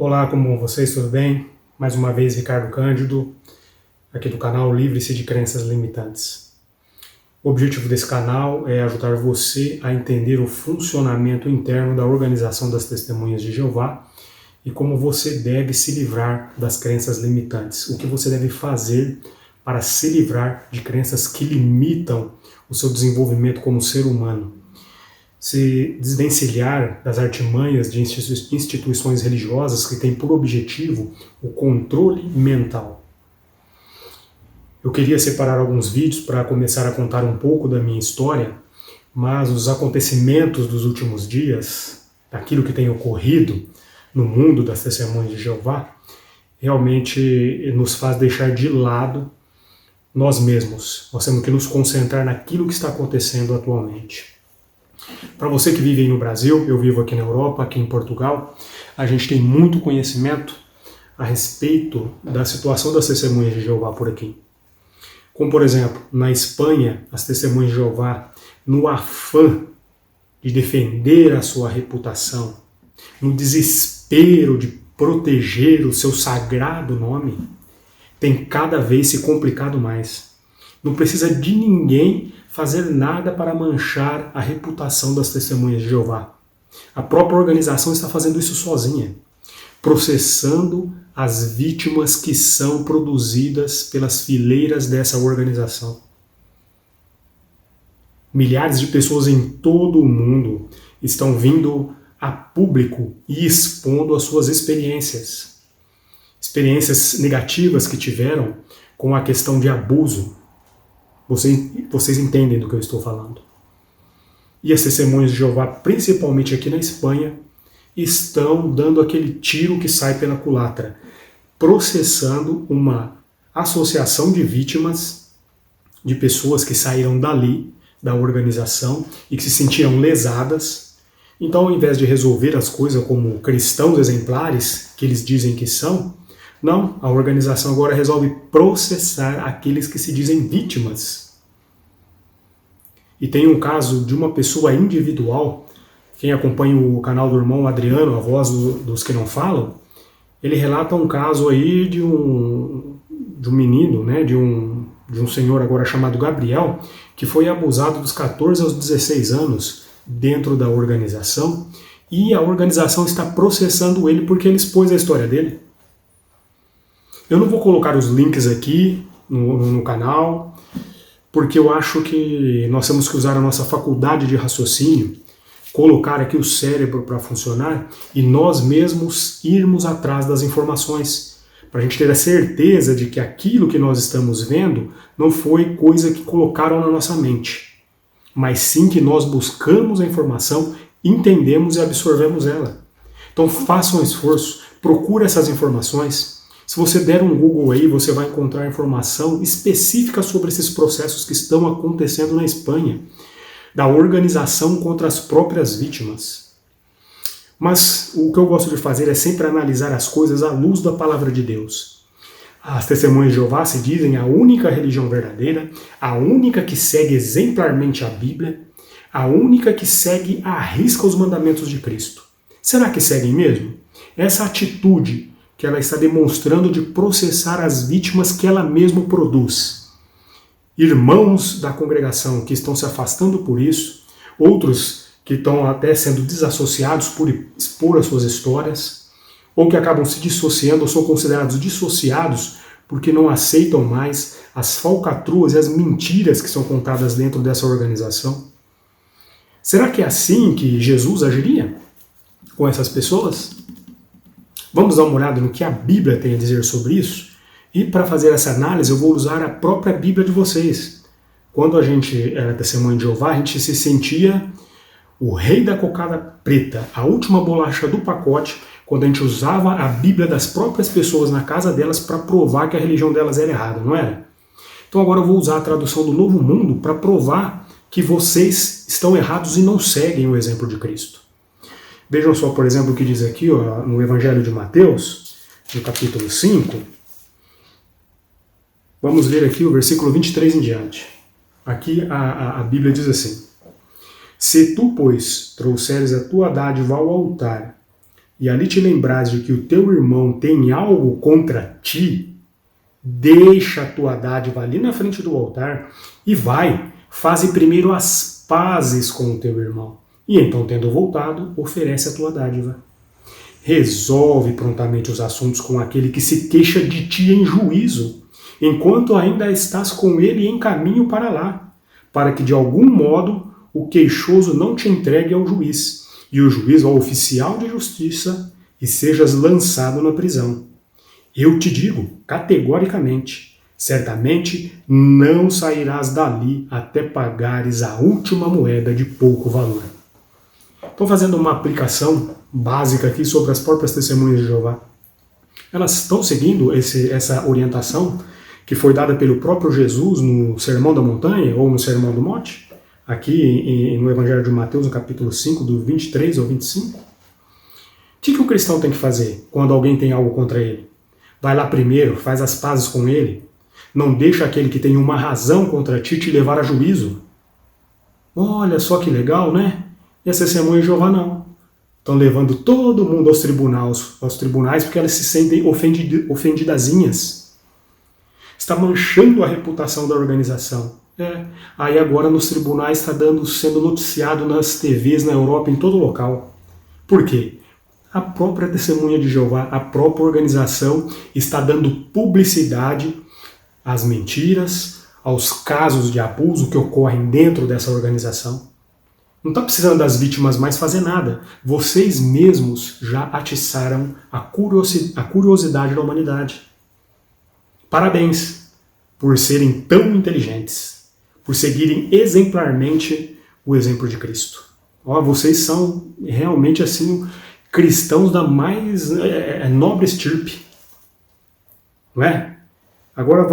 Olá, como vão vocês? Tudo bem? Mais uma vez, Ricardo Cândido, aqui do canal Livre-se de Crenças Limitantes. O objetivo desse canal é ajudar você a entender o funcionamento interno da organização das Testemunhas de Jeová e como você deve se livrar das crenças limitantes. O que você deve fazer para se livrar de crenças que limitam o seu desenvolvimento como ser humano. Se desvencilhar das artimanhas de instituições religiosas que têm por objetivo o controle mental. Eu queria separar alguns vídeos para começar a contar um pouco da minha história, mas os acontecimentos dos últimos dias, daquilo que tem ocorrido no mundo das Testemunhas de Jeová, realmente nos faz deixar de lado nós mesmos. Nós temos que nos concentrar naquilo que está acontecendo atualmente. Para você que vive aí no Brasil, eu vivo aqui na Europa, aqui em Portugal, a gente tem muito conhecimento a respeito da situação das Testemunhas de Jeová por aqui. Como, por exemplo, na Espanha, as Testemunhas de Jeová, no afã de defender a sua reputação, no desespero de proteger o seu sagrado nome, tem cada vez se complicado mais. Não precisa de ninguém fazer nada para manchar a reputação das Testemunhas de Jeová. A própria organização está fazendo isso sozinha, processando as vítimas que são produzidas pelas fileiras dessa organização. Milhares de pessoas em todo o mundo estão vindo a público e expondo as suas experiências negativas que tiveram com a questão de abuso. Vocês entendem do que eu estou falando. E as Testemunhas de Jeová, principalmente aqui na Espanha, estão dando aquele tiro que sai pela culatra, processando uma associação de vítimas, de pessoas que saíram dali, da organização, e que se sentiram lesadas. Então, ao invés de resolver as coisas como cristãos exemplares, que eles dizem que são, não, a organização agora resolve processar aqueles que se dizem vítimas. E tem um caso de uma pessoa individual, quem acompanha o canal do irmão Adriano, a voz dos que não falam, ele relata um caso aí de um menino, né, de um senhor agora chamado Gabriel, que foi abusado dos 14 aos 16 anos dentro da organização, e a organização está processando ele porque ele expôs a história dele. Eu não vou colocar os links aqui no canal, porque eu acho que nós temos que usar a nossa faculdade de raciocínio, colocar aqui o cérebro para funcionar e nós mesmos irmos atrás das informações, para a gente ter a certeza de que aquilo que nós estamos vendo não foi coisa que colocaram na nossa mente, mas sim que nós buscamos a informação, entendemos e absorvemos ela. Então faça um esforço, procure essas informações. Se você der um Google aí, você vai encontrar informação específica sobre esses processos que estão acontecendo na Espanha, da organização contra as próprias vítimas. Mas o que eu gosto de fazer é sempre analisar as coisas à luz da palavra de Deus. As Testemunhas de Jeová se dizem a única religião verdadeira, a única que segue exemplarmente a Bíblia, a única que segue à risca os mandamentos de Cristo. Será que seguem mesmo? Essa atitude que ela está demonstrando de processar as vítimas que ela mesma produz. Irmãos da congregação que estão se afastando por isso, outros que estão até sendo desassociados por expor as suas histórias, ou que acabam se dissociando ou são considerados dissociados porque não aceitam mais as falcatruas e as mentiras que são contadas dentro dessa organização. Será que é assim que Jesus agiria com essas pessoas? Vamos dar uma olhada no que a Bíblia tem a dizer sobre isso? E para fazer essa análise eu vou usar a própria Bíblia de vocês. Quando a gente era Testemunha de Jeová, a gente se sentia o rei da cocada preta, a última bolacha do pacote, quando a gente usava a Bíblia das próprias pessoas na casa delas para provar que a religião delas era errada, não era? Então agora eu vou usar a tradução do Novo Mundo para provar que vocês estão errados e não seguem o exemplo de Cristo. Vejam só, por exemplo, o que diz aqui ó, no Evangelho de Mateus, no capítulo 5. Vamos ler aqui o versículo 23 em diante. Aqui a Bíblia diz assim: Se tu, pois, trouxeres a tua dádiva ao altar, e ali te lembrares de que o teu irmão tem algo contra ti, deixa a tua dádiva ali na frente do altar e vai, faze primeiro as pazes com o teu irmão. E então, tendo voltado, oferece a tua dádiva. Resolve prontamente os assuntos com aquele que se queixa de ti em juízo, enquanto ainda estás com ele em caminho para lá, para que de algum modo o queixoso não te entregue ao juiz, e o juiz ao oficial de justiça, e sejas lançado na prisão. Eu te digo, categoricamente, certamente não sairás dali até pagares a última moeda de pouco valor. Estou fazendo uma aplicação básica aqui sobre as próprias testemunhas de Jeová. Elas estão seguindo essa orientação que foi dada pelo próprio Jesus no Sermão da Montanha ou no Sermão do Monte, aqui no Evangelho de Mateus, no capítulo 5, do 23 ao 25. O que o cristão tem que fazer quando alguém tem algo contra ele? Vai lá primeiro, faz as pazes com ele. Não deixa aquele que tem uma razão contra ti te levar a juízo. Olha só que legal, né? E as testemunhas de Jeová não. Estão levando todo mundo aos tribunais porque elas se sentem ofendidazinhas. Está manchando a reputação da organização. Aí agora nos tribunais está sendo noticiado nas TVs na Europa, em todo local. Por quê? A própria testemunha de Jeová, a própria organização está dando publicidade às mentiras, aos casos de abuso que ocorrem dentro dessa organização. Não está precisando das vítimas mais fazer nada. Vocês mesmos já atiçaram a curiosidade da humanidade. Parabéns por serem tão inteligentes, por seguirem exemplarmente o exemplo de Cristo. Vocês são realmente assim cristãos da mais nobre estirpe. Não é? Agora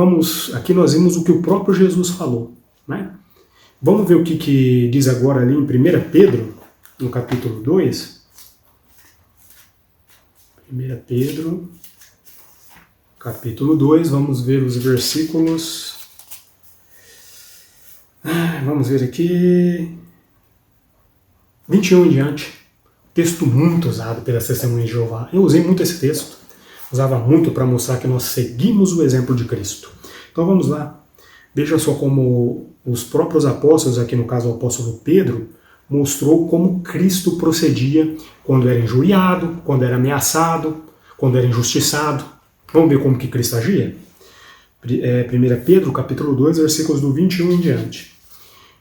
aqui nós vimos o que o próprio Jesus falou, né? Vamos ver o que diz agora ali em 1 Pedro, no capítulo 2. 1 Pedro, capítulo 2, vamos ver os versículos. Vamos ver aqui. 21 em diante. Texto muito usado pelas testemunhas de Jeová. Eu usei muito esse texto. Usava muito para mostrar que nós seguimos o exemplo de Cristo. Então vamos lá. Veja só como os próprios apóstolos, aqui no caso o apóstolo Pedro, mostrou como Cristo procedia quando era injuriado, quando era ameaçado, quando era injustiçado. Vamos ver como que Cristo agia? 1 Pedro, capítulo 2, versículos do 21 em diante.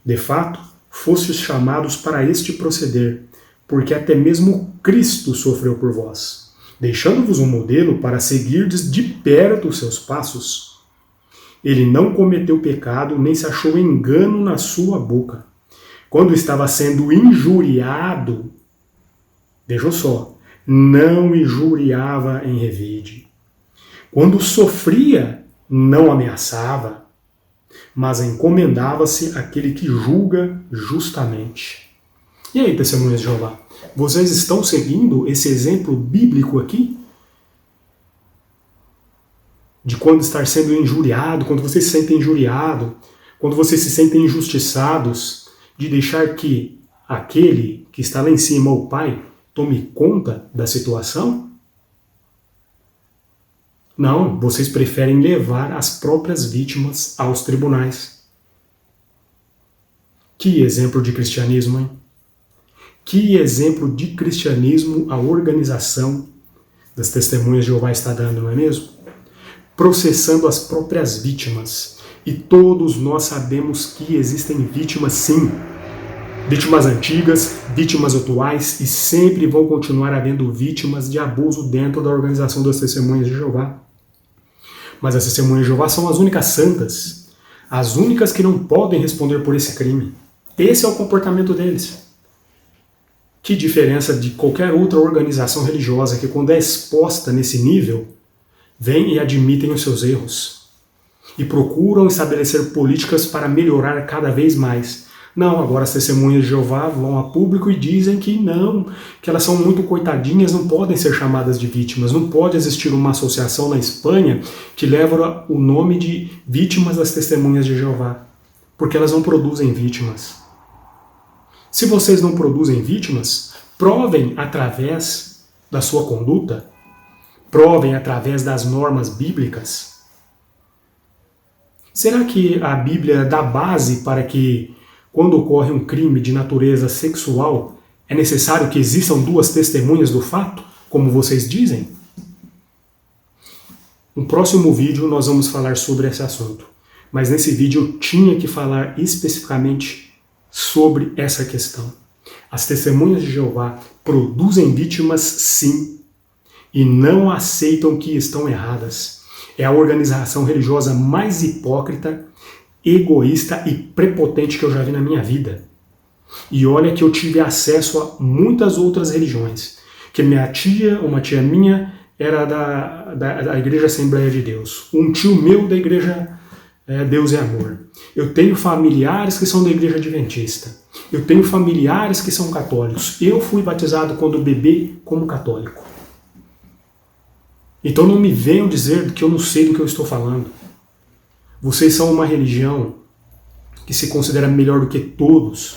De fato, fostes chamados para este proceder, porque até mesmo Cristo sofreu por vós, deixando-vos um modelo para seguirdes de perto os seus passos. Ele não cometeu pecado, nem se achou engano na sua boca. Quando estava sendo injuriado, vejam só, não injuriava em revide. Quando sofria, não ameaçava, mas encomendava-se àquele que julga justamente. E aí, testemunhas de Jeová, vocês estão seguindo esse exemplo bíblico aqui? De quando estar sendo injuriado, quando você se sente injuriado, quando vocês se sentem injustiçados, de deixar que aquele que está lá em cima, o Pai, tome conta da situação? Não, vocês preferem levar as próprias vítimas aos tribunais. Que exemplo de cristianismo, hein? Que exemplo de cristianismo a organização das testemunhas de Jeová está dando, não é mesmo? Processando as próprias vítimas. E todos nós sabemos que existem vítimas, sim. Vítimas antigas, vítimas atuais, e sempre vão continuar havendo vítimas de abuso dentro da organização das testemunhas de Jeová. Mas as testemunhas de Jeová são as únicas santas, as únicas que não podem responder por esse crime. Esse é o comportamento deles. Que diferença de qualquer outra organização religiosa que, quando é exposta nesse nível, vêm e admitem os seus erros e procuram estabelecer políticas para melhorar cada vez mais. Não, agora as testemunhas de Jeová vão a público e dizem que não, que elas são muito coitadinhas, não podem ser chamadas de vítimas. Não pode existir uma associação na Espanha que leva o nome de vítimas das testemunhas de Jeová, porque elas não produzem vítimas. Se vocês não produzem vítimas, provem através da sua conduta? Provem através das normas bíblicas? Será que a Bíblia dá base para que, quando ocorre um crime de natureza sexual, é necessário que existam duas testemunhas do fato, como vocês dizem? No próximo vídeo nós vamos falar sobre esse assunto, mas nesse vídeo eu tinha que falar especificamente sobre essa questão. As testemunhas de Jeová produzem vítimas, sim, e não aceitam que estão erradas. É a organização religiosa mais hipócrita, egoísta e prepotente que eu já vi na minha vida. E olha que eu tive acesso a muitas outras religiões, que uma tia minha, era da Igreja Assembleia de Deus. Um tio meu da Igreja Deus é Amor. Eu tenho familiares que são da Igreja Adventista. Eu tenho familiares que são católicos. Eu fui batizado quando bebê como católico. Então não me venham dizer que eu não sei do que eu estou falando. Vocês são uma religião que se considera melhor do que todas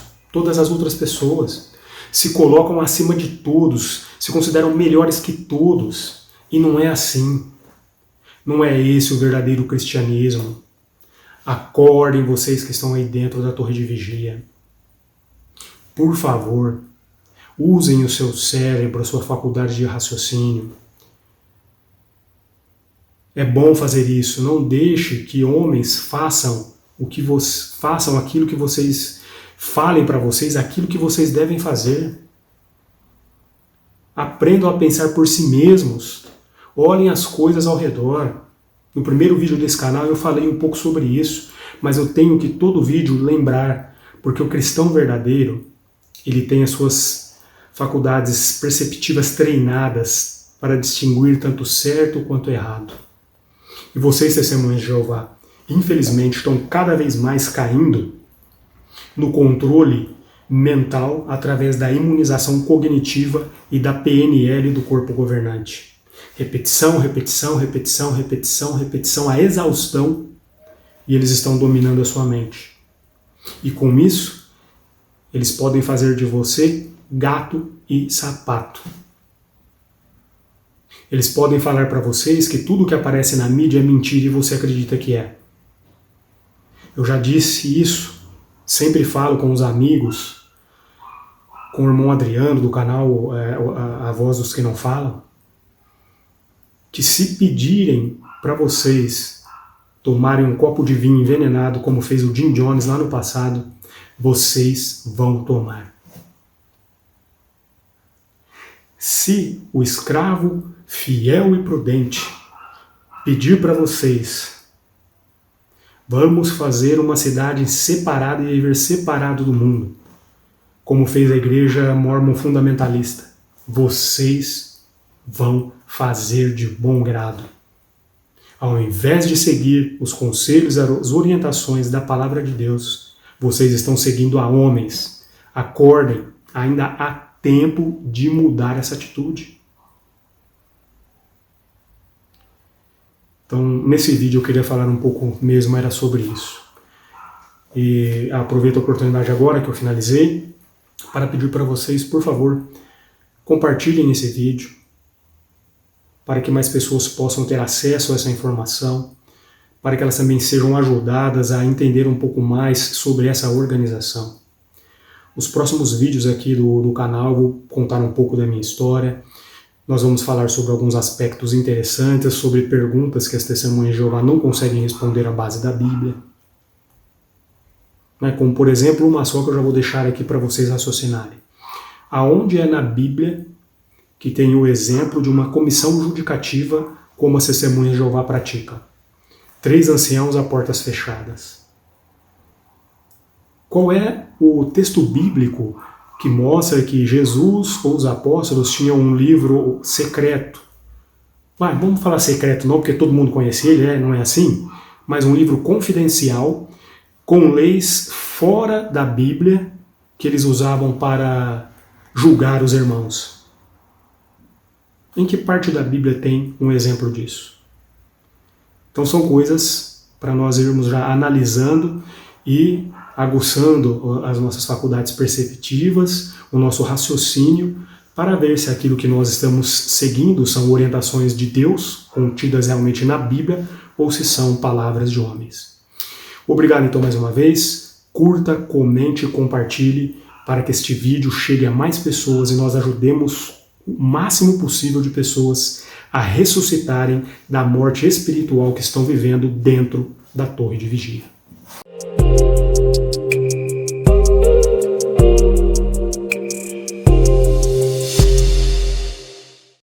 as outras pessoas. Se colocam acima de todos, se consideram melhores que todos. E não é assim. Não é esse o verdadeiro cristianismo. Acordem vocês que estão aí dentro da torre de vigia. Por favor, usem o seu cérebro, a sua faculdade de raciocínio. É bom fazer isso. Não deixe que homens façam aquilo que vocês falem para vocês, aquilo que vocês devem fazer. Aprendam a pensar por si mesmos. Olhem as coisas ao redor. No primeiro vídeo desse canal eu falei um pouco sobre isso, mas eu tenho que todo vídeo lembrar, porque o cristão verdadeiro, ele tem as suas faculdades perceptivas treinadas para distinguir tanto certo quanto errado. E vocês, testemunhas de Jeová, infelizmente estão cada vez mais caindo no controle mental através da imunização cognitiva e da PNL do corpo governante. Repetição, repetição, repetição, repetição, repetição, a exaustão, e eles estão dominando a sua mente. E com isso, eles podem fazer de você gato e sapato. Eles podem falar para vocês que tudo que aparece na mídia é mentira e você acredita que é. Eu já disse isso, sempre falo com os amigos, com o irmão Adriano do canal A Voz dos Que Não Falam, que se pedirem para vocês tomarem um copo de vinho envenenado, como fez o Jim Jones lá no passado, vocês vão tomar. Se o escravo fiel e prudente pedir para vocês, vamos fazer uma cidade separada e viver separado do mundo, como fez a igreja mórmon fundamentalista, vocês vão fazer de bom grado. Ao invés de seguir os conselhos, as orientações da palavra de Deus, vocês estão seguindo a homens. Acordem, ainda há tempo de mudar essa atitude. Então, nesse vídeo eu queria falar um pouco mesmo, era sobre isso. E aproveito a oportunidade agora que eu finalizei, para pedir para vocês, por favor, compartilhem esse vídeo, para que mais pessoas possam ter acesso a essa informação, para que elas também sejam ajudadas a entender um pouco mais sobre essa organização. Os próximos vídeos aqui do canal eu vou contar um pouco da minha história. Nós vamos falar sobre alguns aspectos interessantes, sobre perguntas que as testemunhas de Jeová não conseguem responder à base da Bíblia. Como, por exemplo, uma só que eu já vou deixar aqui para vocês raciocinarem. Aonde é na Bíblia que tem o exemplo de uma comissão judicativa como as testemunhas de Jeová praticam? 3 anciãos a portas fechadas. Qual é o texto bíblico que mostra que Jesus ou os apóstolos tinham um livro secreto? Vamos falar secreto não, porque todo mundo conhece ele, não é assim? Mas um livro confidencial, com leis fora da Bíblia, que eles usavam para julgar os irmãos. Em que parte da Bíblia tem um exemplo disso? Então são coisas para nós irmos já analisando e aguçando as nossas faculdades perceptivas, o nosso raciocínio, para ver se aquilo que nós estamos seguindo são orientações de Deus, contidas realmente na Bíblia, ou se são palavras de homens. Obrigado então mais uma vez, curta, comente e compartilhe para que este vídeo chegue a mais pessoas e nós ajudemos o máximo possível de pessoas a ressuscitarem da morte espiritual que estão vivendo dentro da torre de vigia.